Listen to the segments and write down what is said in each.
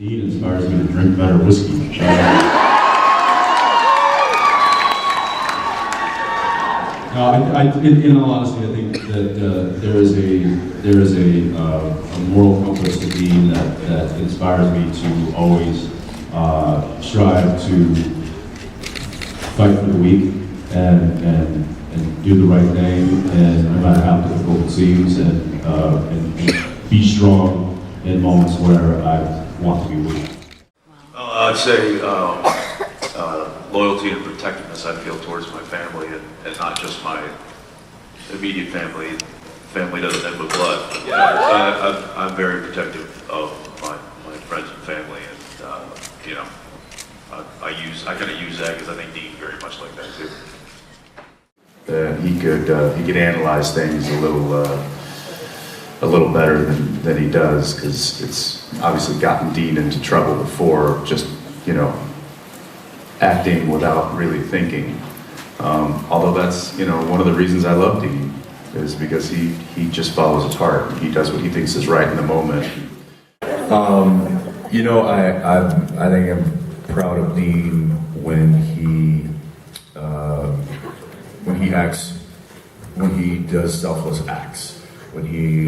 Dean inspires me to drink better whiskey. No, in all honesty, I think that there is a moral compass to Dean that inspires me to always strive to fight for the weak and do the right thing, and no matter how difficult it seems, and be strong in moments where I want to be weak. I'd say loyalty and protectiveness I feel towards my family, and not just my immediate family. Family doesn't end with blood. Yeah. I'm very protective of my friends and family, and you know, I kind of use that because I think Dean very much like that too. He could analyze things a little better than he does, because it's obviously gotten Dean into trouble before, just, you know, acting without really thinking. Although that's, you know, one of the reasons I love Dean, is because he just follows his heart. He does what he thinks is right in the moment. You know, I think I'm proud of Dean when he does selfless acts, when he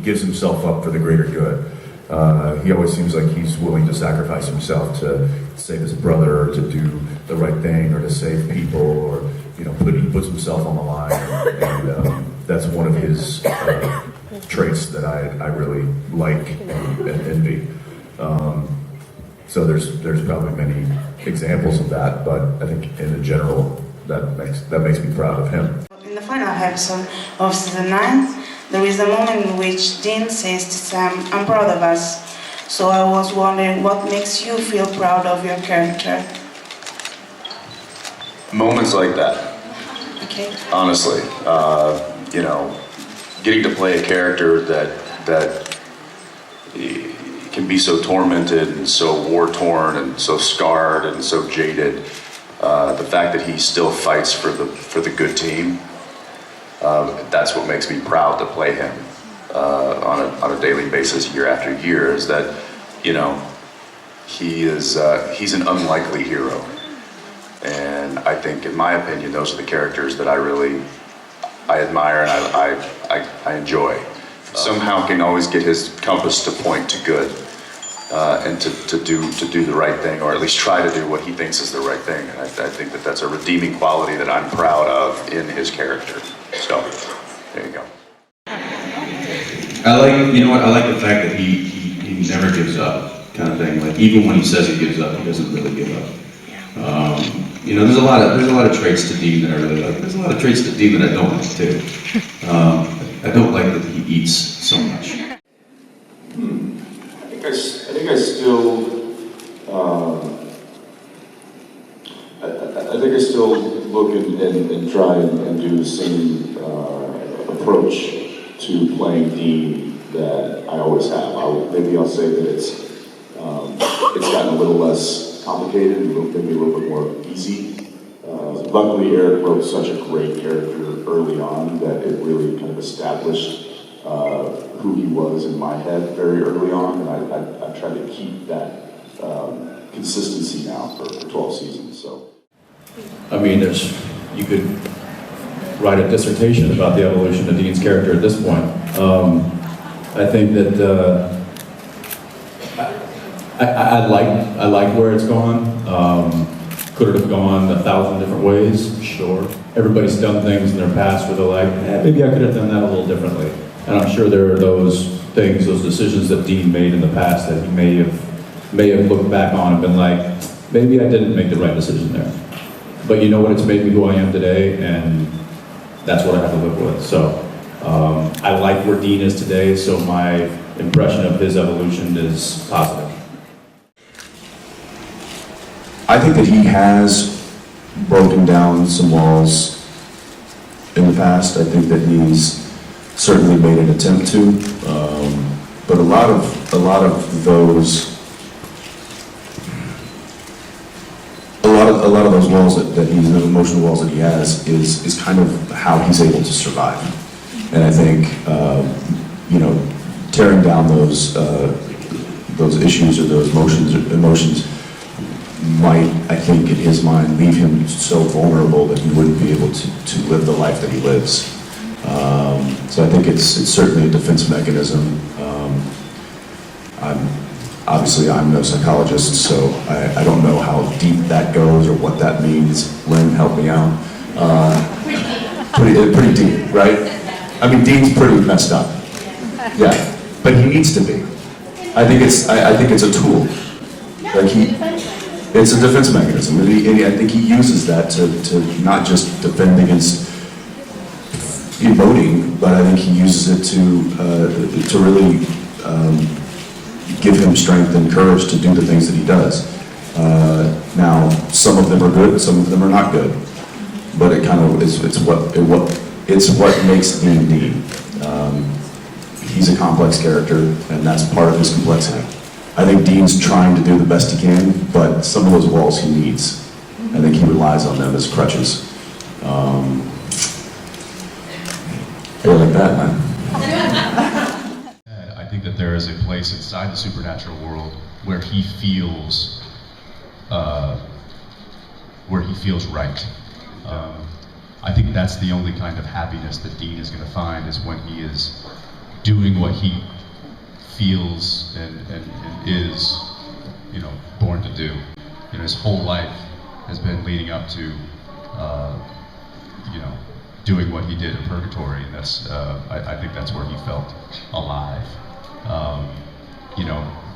gives himself up for the greater good. He always seems like he's willing to sacrifice himself to save his brother, or to do the right thing, or to save people, or, you know, he puts himself on the line, and that's one of his traits that I really like and envy. So there's probably many examples of that, but I think in general that makes me proud of him. In the final episode of season 9, there is a moment in which Dean says to Sam, "I'm proud of us." So I was wondering, what makes you feel proud of your character? Moments like that. Okay. Honestly, you know, getting to play a character that can be so tormented and so war-torn and so scarred and so jaded. The fact that he still fights for the good team, that's what makes me proud to play him on a daily basis, year after year. Is that, you know, he's an unlikely hero, and I think, in my opinion, those are the characters that I admire and I enjoy. Somehow can always get his compass to point to good, and to do the right thing, or at least try to do what he thinks is the right thing. And I think that that's a redeeming quality that I'm proud of in his character. So, there you go. I like the fact that he never gives up, kind of thing. Like, even when he says he gives up, he doesn't really give up. You know, there's a lot of traits to Dean that I really like. There's a lot of traits to Dean that I don't like too. I don't like that he eats so much. I think I still look and try and do the same approach to playing Dean that I always have. Maybe I'll say that it's gotten a little less complicated, maybe a little bit more easy. Luckily, Eric wrote such a great character early on that it really kind of established who he was in my head very early on, and I try to keep that consistency now for 12 seasons. So, I mean, you could write a dissertation about the evolution of Dean's character at this point. I think that I like where it's gone. Could it have gone 1,000 different ways? Sure. Everybody's done things in their past where they're like, maybe I could have done that a little differently. And I'm sure there are those decisions that Dean made in the past that he may have looked back on and been like, maybe I didn't make the right decision there. But you know what? It's made me who I am today, and that's what I have to live with. So I like where Dean is today, so my impression of his evolution is positive. I think that he has broken down some walls in the past. I think that he's certainly made an attempt to, but a lot of those walls that he's, the emotional walls that he has, is kind of how he's able to survive. And I think, you know, tearing down those those issues or those emotions might, I think, in his mind, leave him so vulnerable that he wouldn't be able to live the life that he lives. So I think it's certainly a defense mechanism. I'm no psychologist, so I don't know how deep that goes or what that means. Lynn, help me out. Pretty deep, right? I mean, Dean's pretty messed up. Yeah, but he needs to be. I think it's a tool. Like it's a defense mechanism, and I think he uses that to not just defend against emoting, but I think he uses it to really give him strength and courage to do the things that he does. Now, some of them are good, some of them are not good, but it kind of it's what makes Dean Dean. He's a complex character, and that's part of his complexity. I think Dean's trying to do the best he can, but some of those walls he needs. I think he relies on them as crutches. How do you like that, man? I think that there is a place inside the supernatural world where he feels right. I think that's the only kind of happiness that Dean is going to find, is when he is doing what he feels and is, born to do. His whole life has been leading up to, doing what he did in Purgatory, and that's, I think that's where he felt alive.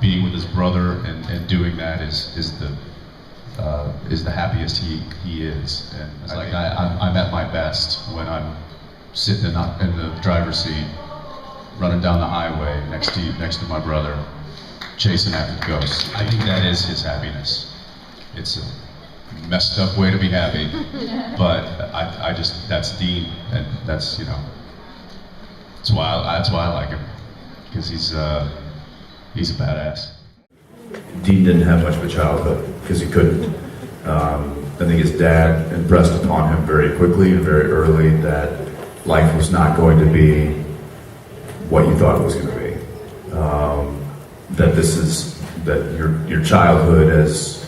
Being with his brother and doing that is the happiest he is. And it's like I'm at my best when I'm sitting in the driver's seat, running down the highway next to my brother, chasing after ghosts. I think that is his happiness. It's a messed up way to be happy, but I just, that's Dean, and that's that's why I like him, because he's a badass. Dean didn't have much of a childhood because he couldn't. I think his dad impressed upon him very quickly and very early that life was not going to be what you thought it was going to be. That your childhood as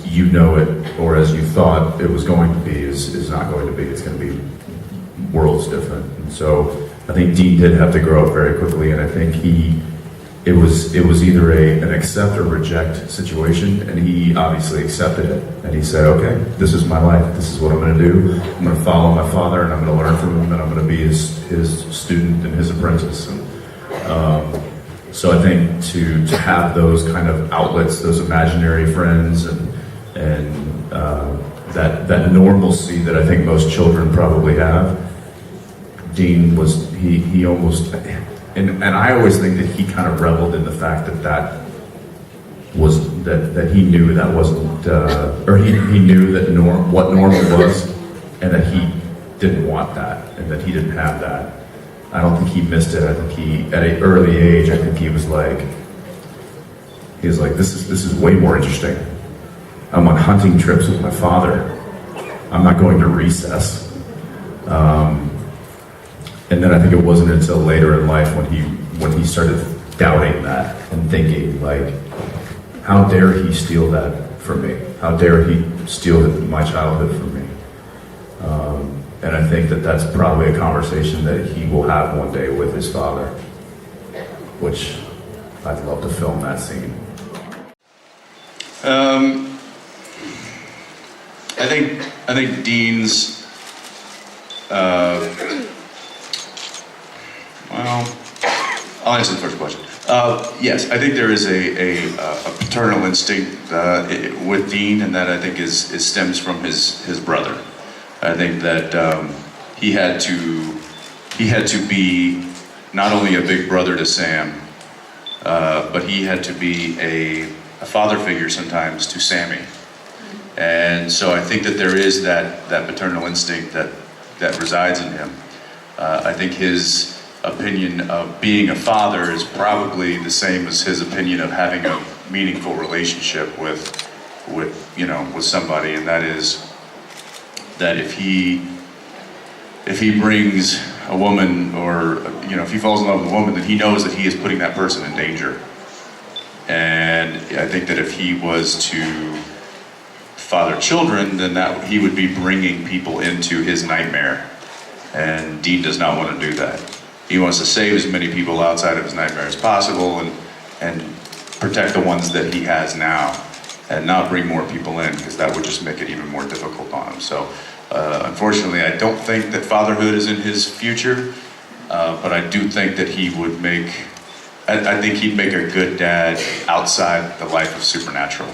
you know it, or as you thought it was going to be, is not going to be. It's going to be worlds different. And so I think Dean did have to grow up very quickly, and I think it was either an accept or reject situation, and he obviously accepted it, and he said, okay, this is my life, this is what I'm going to do. I'm going to follow my father, and I'm going to learn from him, and I'm going to be his student and his apprentice. And, so I think to have those kind of outlets, those imaginary friends, and that normalcy that I think most children probably have, Dean was, he almost, and I always think that he kind of reveled in the fact that he knew that wasn't, or he knew that what normal was, and that he didn't want that, and that he didn't have that. I don't think he missed it. I think at an early age, I think he was like, this is way more interesting. I'm on hunting trips with my father. I'm not going to recess. And then I think it wasn't until later in life when he started doubting that and thinking, like, how dare he steal that from me? How dare he steal my childhood from me? And I think that that's probably a conversation that he will have one day with his father, which I'd love to film that scene. I think Dean's, I'll answer the first question. Yes, I think there is a paternal instinct with Dean, and that I think stems from his brother. I think that he had to be not only a big brother to Sam, but he had to be a father figure sometimes to Sammy. And so I think that there is that paternal instinct that resides in him. I think his opinion of being a father is probably the same as his opinion of having a meaningful relationship with somebody, and that is that if he brings a woman, or if he falls in love with a woman, then he knows that he is putting that person in danger. And I think that if he was to father children, then that he would be bringing people into his nightmare. And Dean does not want to do that. He wants to save as many people outside of his nightmare as possible and protect the ones that he has now and not bring more people in, because that would just make it even more difficult on him. So unfortunately, I don't think that fatherhood is in his future, but I do think that he would make, I think he'd make a good dad outside the life of Supernatural.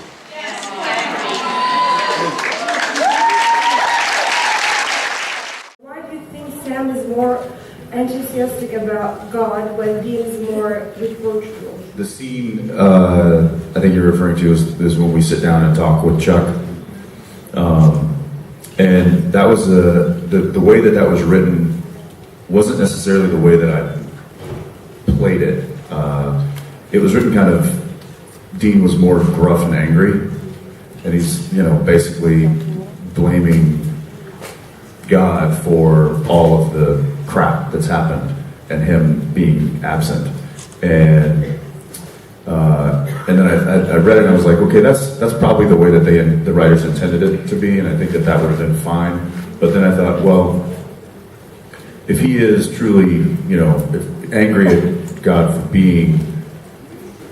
Why do you think Sam is more enthusiastic about God when Dean is more reproachful? The scene I think you're referring to is when we sit down and talk with Chuck. And that was the way that was written wasn't necessarily the way that I played it. It was written kind of, Dean was more gruff and angry, and he's, basically blaming God for all of the crap that's happened and him being absent. And then I read it and I was like, okay, that's probably the way that the writers intended it to be, and I think that would have been fine. But then I thought, well, if he is truly, if angry at God for being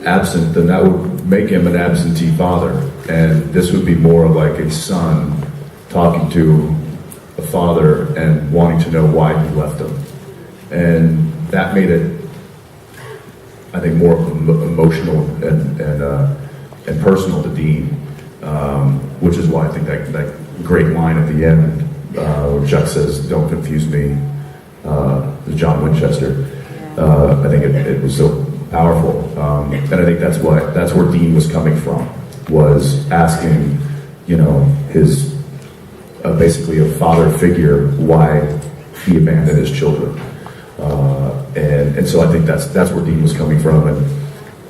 absent, then that would make him an absentee father, and this would be more like a son talking to a father and wanting to know why he left him, and that made it, I think, more emotional and personal to Dean, which is why I think that great line at the end where Chuck says, "Don't confuse me," to John Winchester. I think it was so powerful, and I think that's where Dean was coming from, was asking, his basically a father figure why he abandoned his children. And so I think that's where Dean was coming from. And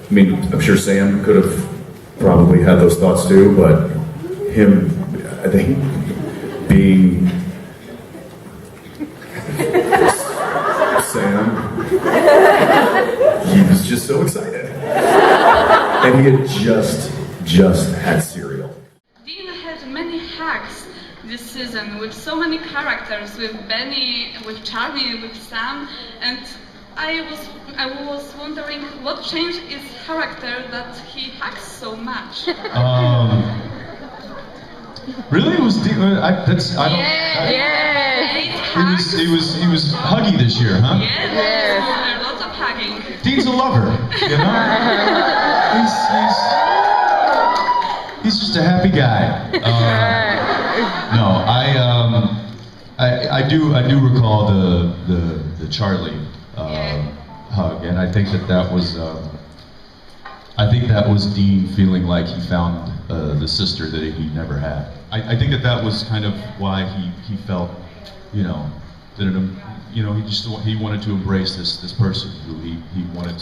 I mean, I'm sure Sam could have probably had those thoughts too, but him, I think, being Sam, he was just so excited. And he had just had cereal. Dean had many hacks this season with so many characters, with Benny, with Charlie, with Sam, and I was wondering what changed his character that he hacks so much. Really, it was Dean. He was huggy this year, huh? Yes, a lot of hugging. Dean's a lover, he's just a happy guy. No, I do recall the Charlie hug, and I think that was Dean feeling like he found the sister that he never had. I think that was kind of why he felt, that he wanted to embrace this person who he wanted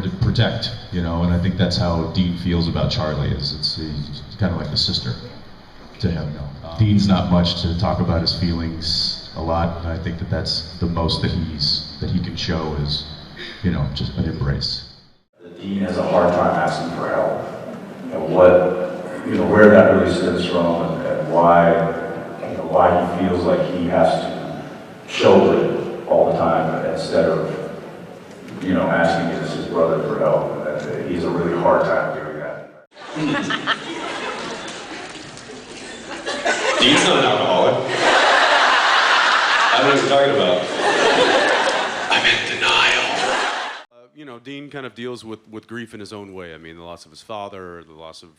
to protect, and I think that's how Dean feels about Charlie. It's kind of like a sister to him. Dean's not much to talk about his feelings a lot, and I think that's the most that he can show is, just an embrace. Dean has a hard time asking for help, and where that really stems from, and why he feels like he has to shoulder it all the time instead of, asking his brother for help. And he has a really hard time doing that. Dean's not an alcoholic. I don't know what you're talking about. I'm in denial. Dean kind of deals with grief in his own way. I mean, the loss of his father, the loss of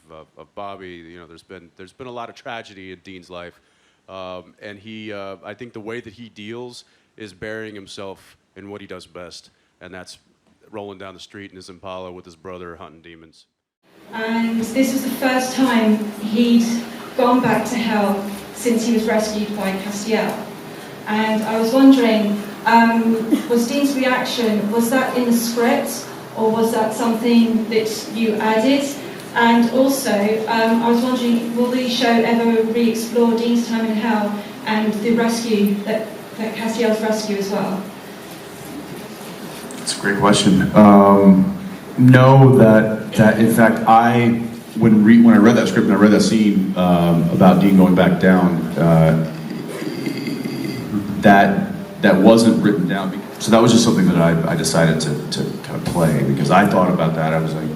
Bobby. There's been a lot of tragedy in Dean's life, and I think the way that he deals is burying himself in what he does best, and that's rolling down the street in his Impala with his brother hunting demons. And this was the first time he'd gone back to hell since he was rescued by Castiel. And I was wondering, was Dean's reaction, was that in the script, or was that something that you added? And also, I was wondering, will the show ever re-explore Dean's time in hell and the rescue, that Castiel's rescue as well? That's a great question. know that in fact when I read that script and I read that scene about Dean going back down, that wasn't written down. So that was just something that I decided to kind of play, because I thought about that. I was like,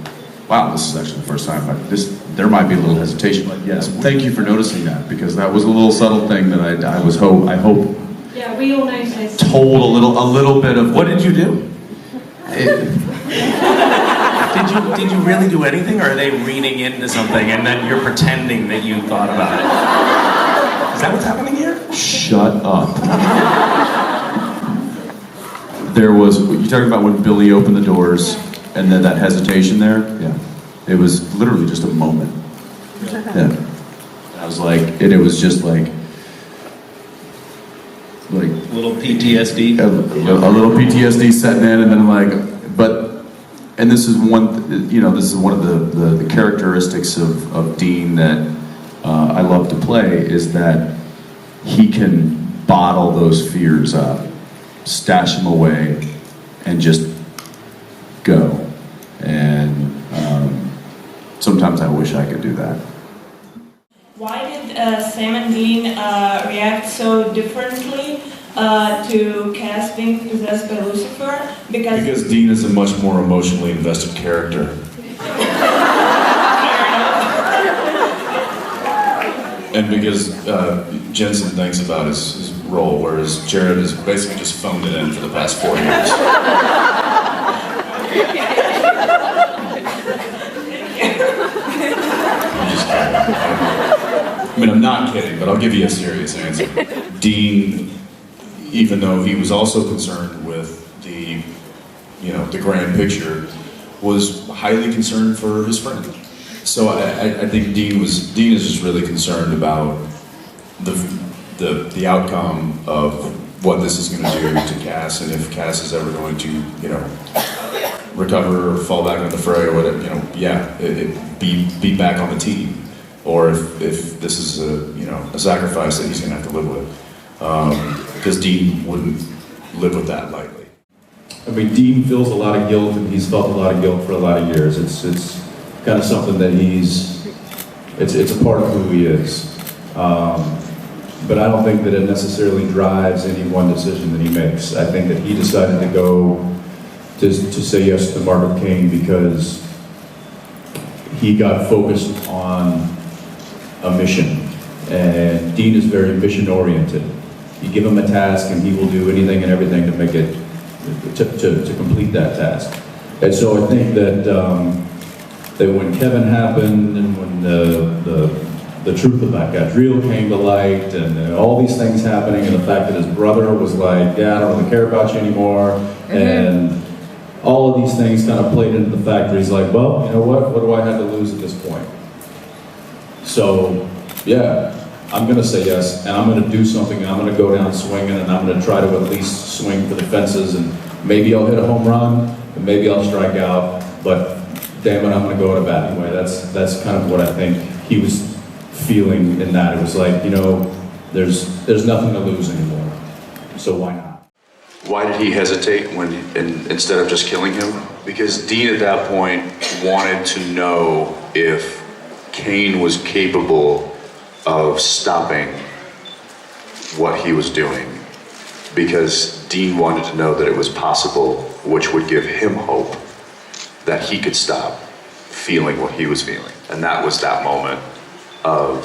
wow, this is actually the first time. There might be a little hesitation, but yes, thank you for noticing that, because that was a little subtle thing that I hope Yeah, we all noticed. told a little bit of what did you do? Did you really do anything, or are they reading into something and then you're pretending that you thought about it? Is that what's happening here? Shut up. You're talking about when Billy opened the doors and then that hesitation there? Yeah. It was literally just a moment. Yeah. I was like, and it was just like A little PTSD? a little PTSD setting in, and then I'm like, and this is one of the characteristics of Dean that I love to play, is that he can bottle those fears up, stash them away, and just go. And sometimes I wish I could do that. Why did Sam and Dean react so differently to Cass being possessed by Lucifer? Because Dean is a much more emotionally invested character. And because Jensen thinks about his role, whereas Jared has basically just phoned it in for the past 4 years. I'm just kidding. I mean, I'm not kidding, but I'll give you a serious answer. Dean, even though he was also concerned with the grand picture, was highly concerned for his friend. So I think Dean is just really concerned about the outcome of what this is going to do to Cass, and if Cass is ever going to recover or fall back into the fray or whatever, be back on the team, or if this is a sacrifice that he's going to have to live with, because Dean wouldn't live with that lightly. I mean, Dean feels a lot of guilt, and he's felt a lot of guilt for a lot of years. It's kind of something that it's a part of who he is. But I don't think that it necessarily drives any one decision that he makes. I think that he decided to go to say yes to the Mark of Cain because he got focused on a mission. And Dean is very mission oriented. You give him a task and he will do anything and everything to make it, to complete that task. And so I think that that when Kevin happened, and when the truth about Gadriel came to light, and all these things happening, and the fact that his brother was like, yeah, I don't really care about you anymore, and all of these things kind of played into the fact that he's like, well, you know what do I have to lose at this point? So, yeah, I'm going to say yes, and I'm going to do something, and I'm going to go down swinging, and I'm going to try to at least swing for the fences, and maybe I'll hit a home run, and maybe I'll strike out, but damn it, I'm going to go to bat anyway. That's kind of what I think he was feeling in that. It was like, there's nothing to lose anymore, so why not? Why did he hesitate instead of just killing him? Because Dean at that point wanted to know if Cain was capable of stopping what he was doing. Because Dean wanted to know that it was possible, which would give him hope that he could stop feeling what he was feeling. And that was that moment of,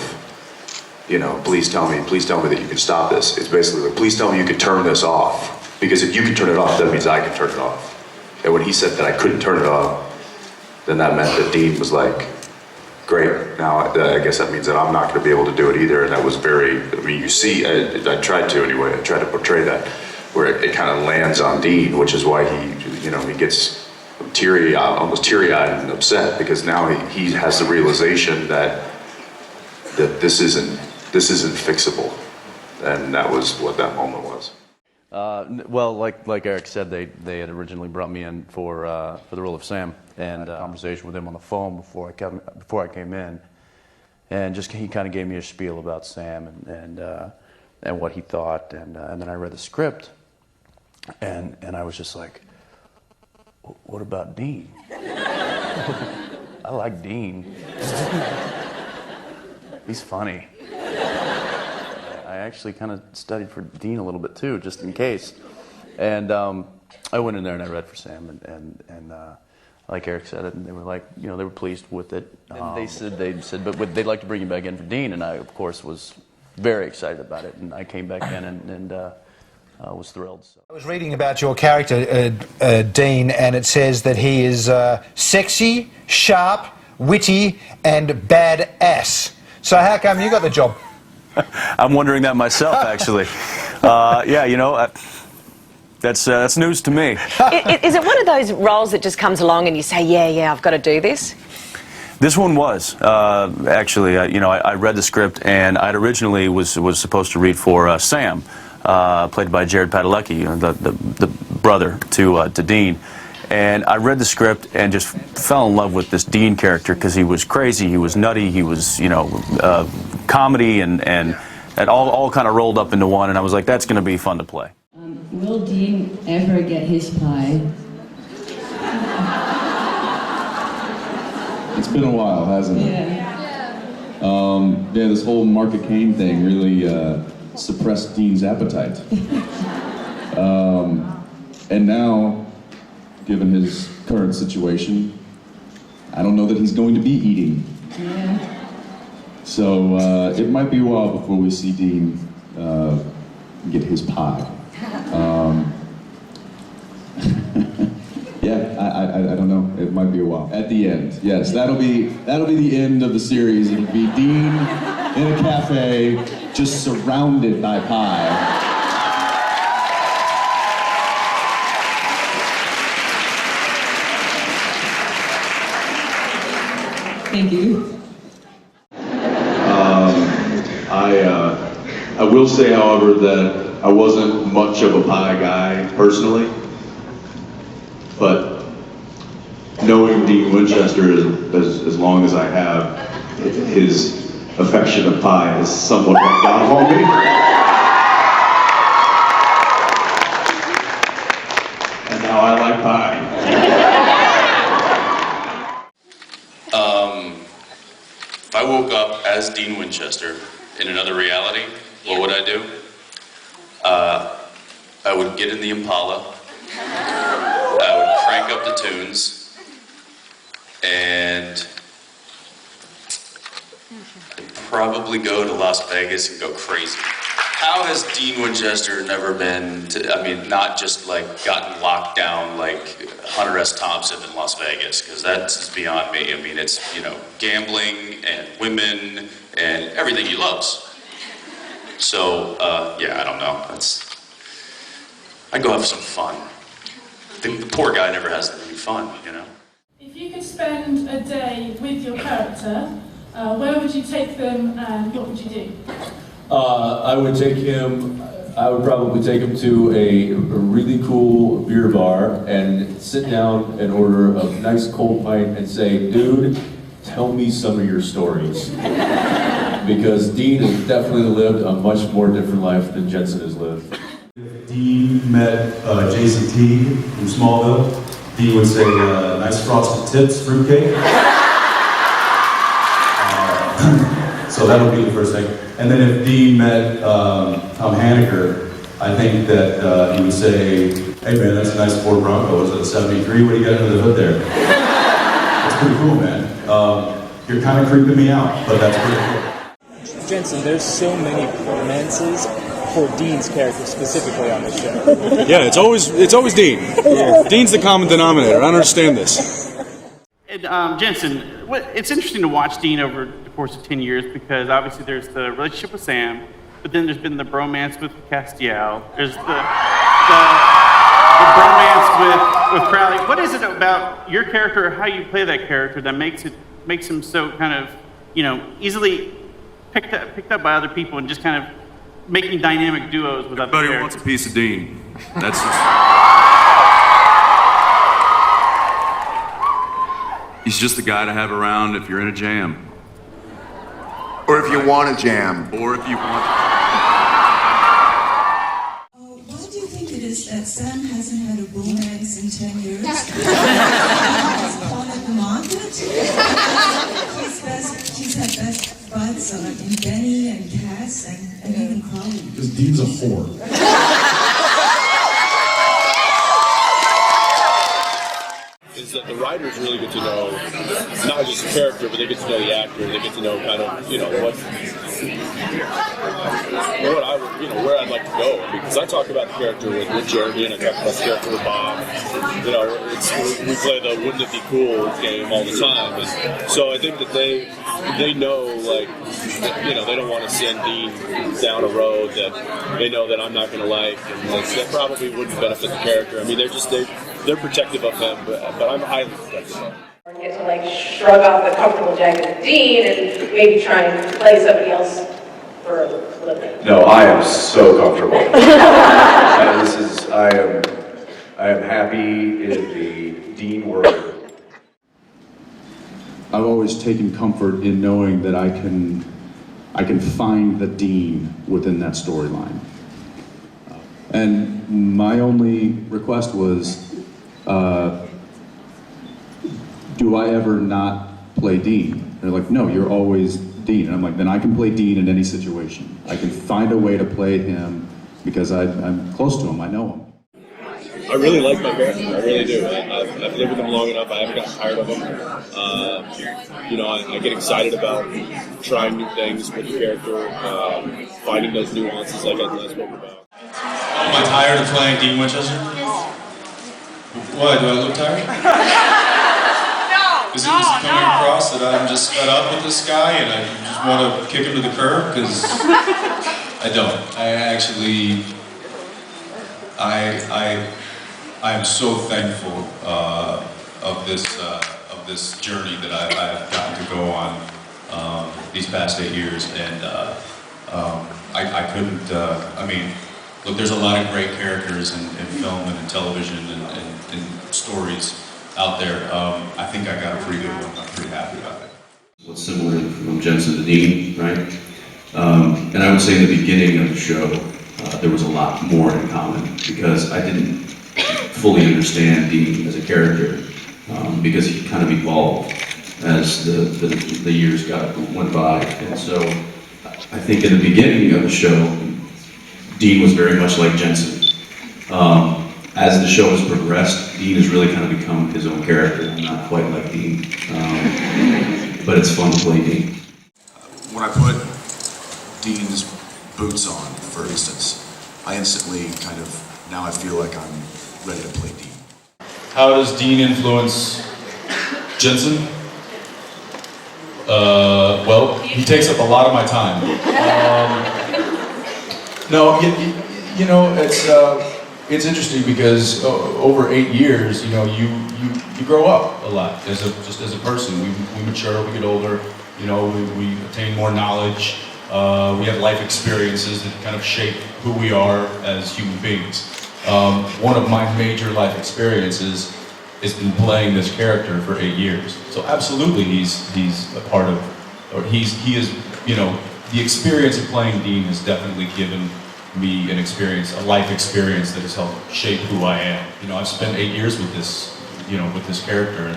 please tell me that you can stop this. It's basically like, please tell me you can turn this off. Because if you can turn it off, that means I can turn it off. And when he said that I couldn't turn it off, then that meant that Dean was like, great, now I guess that means that I'm not going to be able to do it either. And that was you see, I tried to anyway, I tried to portray that, where it kind of lands on Dean, which is why he gets almost teary-eyed and upset, because now he has the realization that this isn't fixable. And that was what that moment was. Well, like Eric said, they had originally brought me in for the role of Sam, and a conversation with him on the phone before I came in, and he kind of gave me a spiel about Sam and what he thought, and then I read the script, and I was just like, what about Dean? I like Dean. He's funny. I actually kind of studied for Dean a little bit too, just in case. And I went in there and I read for Sam, and like Eric said it, and they were like, they were pleased with it. And they said, but they'd like to bring you back in for Dean, and I, of course, was very excited about it. And I came back in and was thrilled. So. I was reading about your character, Dean, and it says that he is sexy, sharp, witty, and badass. So how come you got the job? I'm wondering that myself, actually. That's news to me. Is it one of those roles that just comes along and you say, yeah, I've got to do this? This one was actually. I read the script, and I originally was supposed to read for Sam, played by Jared Padalecki, the brother to Dean. And I read the script and just fell in love with this Dean character because he was crazy, he was nutty, he was comedy and all kind of rolled up into one. And I was like, that's going to be fun to play. Will Dean ever get his pie? It's been a while, hasn't it? Yeah. This whole Mark Cain thing really suppressed Dean's appetite. And now, given his current situation, I don't know that he's going to be eating. Yeah. So it might be a while before we see Dean get his pie. I don't know. It might be a while. At the end, yes, that'll be the end of the series. It'll be Dean in a cafe, just surrounded by pie. Thank you. I will say, however, that I wasn't much of a pie guy personally, but knowing Dean Winchester as long as I have, his affection of pie has somewhat rubbed off on me. And now I like pie. If I woke up as Dean Winchester in another reality, what would I do? I would get in the Impala, I would crank up the tunes, and I'd probably go to Las Vegas and go crazy. How has Dean Winchester never been not just like gotten locked down like Hunter S. Thompson in Las Vegas? Because that's beyond me. I mean, it's, gambling and women and everything he loves. So, I don't know. I'd go have some fun. The poor guy never has any fun, If you could spend a day with your character, where would you take them and what would you do? I would probably take him to a really cool beer bar and sit down and order a nice cold pint and say, dude, tell me some of your stories. Because Dean has definitely lived a much more different life than Jensen has lived. If Dean met Jason Teague from Smallville, Dean would say, nice frosted tips, fruitcake. So that would be the first thing. And then if Dean met Tom Hanniker, I think that he would say, hey man, that's a nice Ford Bronco. Is it a 73? What do you got under the hood there? That's pretty cool, man. You're kind of creeping me out, but that's pretty cool. Jensen, there's so many romances for Dean's character specifically on this show. Yeah, it's always Dean. Yeah. Dean's the common denominator. I don't understand this. And, Jensen, it's interesting to watch Dean over the course of 10 years because obviously there's the relationship with Sam, but then there's been the bromance with Castiel. There's the bromance with Crowley. What is it about your character or how you play that character that makes him so kind of, easily picked up by other people and just kind of making dynamic duos with other characters? Everybody wants a piece of Dean. That's just... He's just the guy to have around if you're in a jam. Or if you want a jam. Or if you want... Why do you think it is that Sam hasn't had a romance in 10 years. He's cornered the market. He's had best buds in Benny and Cass and even Crowley. Because Dean's a whore. Is that the writers really get to know not just the character, but they get to know the actor. They get to know kind of where I'd like to go. Because I talk about the character with Jeremy, and I talk about the character with Bob. We play the "Wouldn't it be cool" game all the time, and so I think that they know they don't want to send Dean down a road that they know that I'm not going to like, and that probably wouldn't benefit the character. I mean, they're protective of him, but I'm highly protective of him. You get to shrug off the comfortable jacket of Dean and maybe try and play somebody else for a little bit. No, I am so comfortable. I am happy in the Dean world. I've always taken comfort in knowing that I can find the Dean within that storyline. And my only request was, do I ever not play Dean? They're like, no, you're always Dean. And I'm like, then I can play Dean in any situation. I can find a way to play him because I'm close to him, I know him. I really like my character, I really do. I've lived with him long enough, I haven't gotten tired of him. I get excited about trying new things with the character, finding those nuances like I spoke about. Am I tired of playing Dean Winchester? Yes. Why? Do I look tired? Is it coming across that I'm just fed up with this guy and I just want to kick him to the curb? Because I don't. I am so thankful of this journey that I've gotten to go on these past 8 years, and I couldn't. Look, there's a lot of great characters in film and in television and stories out there. I think I got a pretty good one. I'm pretty happy about it. What's similar from Jensen to Dean, right? And I would say in the beginning of the show, there was a lot more in common because I didn't fully understand Dean as a character because he kind of evolved as the years went by. And so I think in the beginning of the show, Dean was very much like Jensen. As the show has progressed, Dean has really kind of become his own character. I'm not quite like Dean, but it's fun to play Dean. When I put Dean's boots on, for instance, I instantly now I feel like I'm ready to play Dean. How does Dean influence Jensen? Well, he takes up a lot of my time. No, it's interesting because over 8 years, you grow up a lot as a person. We mature, we get older. We attain more knowledge. We have life experiences that kind of shape who we are as human beings. One of my major life experiences has been playing this character for 8 years. So absolutely, he's a part of, or he is, the experience of playing Dean has definitely given me an experience, a life experience that has helped shape who I am. I've spent 8 years with this, with this character,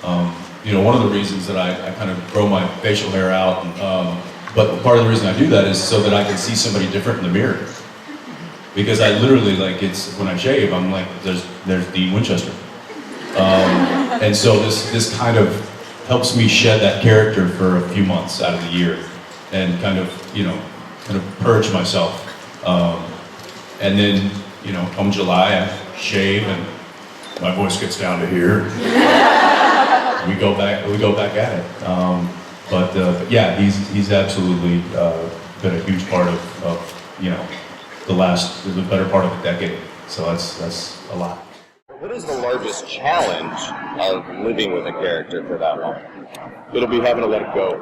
and one of the reasons that I kind of grow my facial hair out, but part of the reason I do that is so that I can see somebody different in the mirror. Because I literally, when I shave, I'm like, there's Dean Winchester. And so this kind of helps me shed that character for a few months out of the year and kind of purge myself. And then, come July, I shave and my voice gets down to here. We go back at it. But yeah, he's absolutely been a huge part of the better part of a decade. So that's a lot. What is the largest challenge of living with a character for that long? It'll be having to let it go.